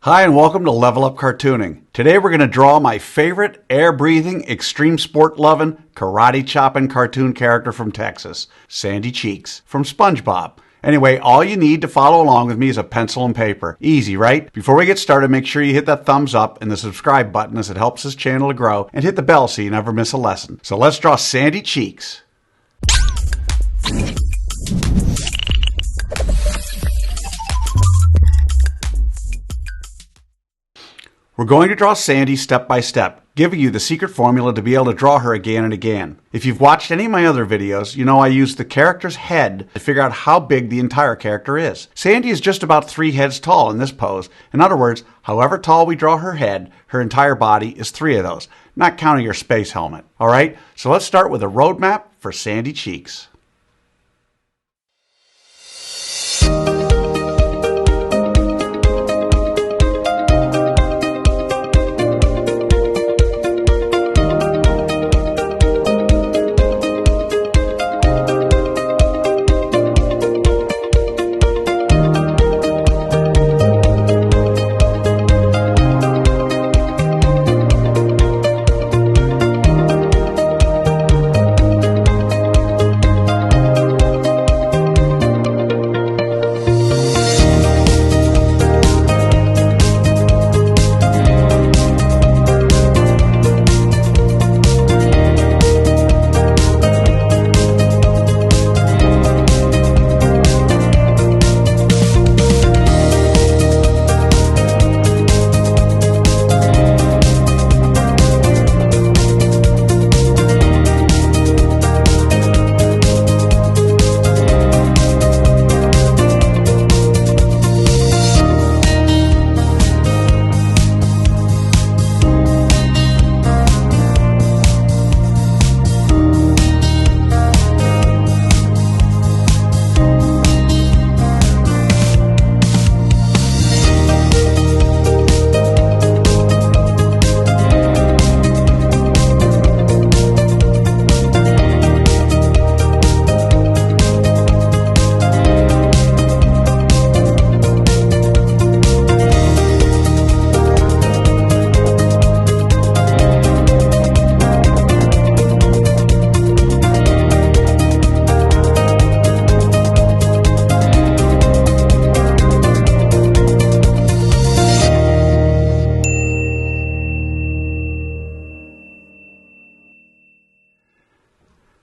Hi and welcome to Level Up Cartooning. Today we're going to draw my favorite air-breathing, extreme sport-loving, karate-chopping cartoon character from Texas, Sandy Cheeks, from SpongeBob. Anyway, all you need to follow along with me is a pencil and paper. Easy, right? Before we get started, make sure you hit that thumbs up and the subscribe button as it helps this channel to grow, and hit the bell so you never miss a lesson. So let's draw Sandy Cheeks. We're going to draw Sandy step by step, giving you the secret formula to be able to draw her again and again. If you've watched any of my other videos, you know I use the character's head to figure out how big the entire character is. Sandy is just about 3 heads tall in this pose. In other words, however tall we draw her head, her entire body is 3 of those, not counting her space helmet. Alright, so let's start with a roadmap for Sandy Cheeks.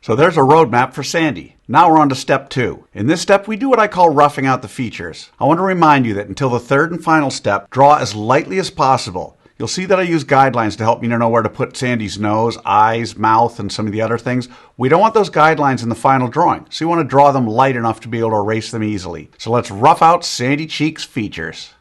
So there's a roadmap for Sandy. Now we're on to step 2. In this step, we do what I call roughing out the features. I want to remind you that until the third and final step, draw as lightly as possible. You'll see that I use guidelines to help me to know where to put Sandy's nose, eyes, mouth, and some of the other things. We don't want those guidelines in the final drawing, so you want to draw them light enough to be able to erase them easily. So let's rough out Sandy Cheeks' features.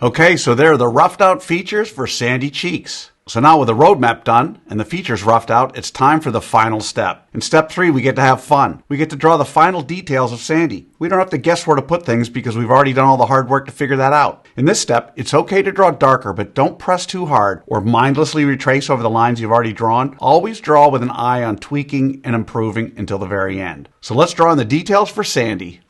Okay, so there are the roughed out features for Sandy Cheeks. So now with the roadmap done and the features roughed out, it's time for the final step. In step 3, we get to have fun. We get to draw the final details of Sandy. We don't have to guess where to put things because we've already done all the hard work to figure that out. In this step, it's okay to draw darker, but don't press too hard or mindlessly retrace over the lines you've already drawn. Always draw with an eye on tweaking and improving until the very end. So let's draw in the details for Sandy.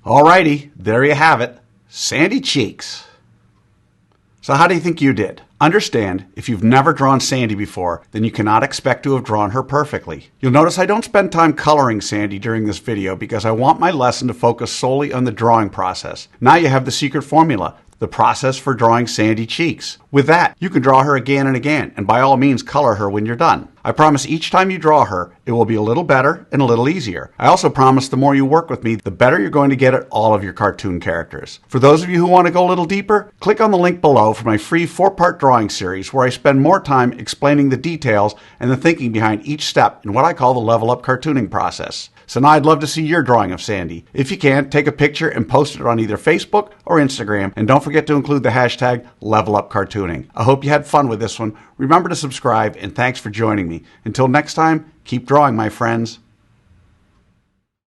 Alrighty, there you have it. Sandy Cheeks. So how do you think you did? Understand, if you've never drawn Sandy before, then you cannot expect to have drawn her perfectly. You'll notice I don't spend time coloring Sandy during this video because I want my lesson to focus solely on the drawing process. Now you have the secret formula, the process for drawing Sandy Cheeks. With that, you can draw her again and again, and by all means color her when you're done. I promise each time you draw her, it will be a little better and a little easier. I also promise the more you work with me, the better you're going to get at all of your cartoon characters. For those of you who want to go a little deeper, click on the link below for my free 4-part drawing series where I spend more time explaining the details and the thinking behind each step in what I call the level up cartooning process. So now I'd love to see your drawing of Sandy. If you can, take a picture and post it on either Facebook or Instagram, and don't forget to include the hashtag #LevelUpCartooning. I hope you had fun with this one. Remember to subscribe, and thanks for joining me. Until next time, keep drawing, my friends.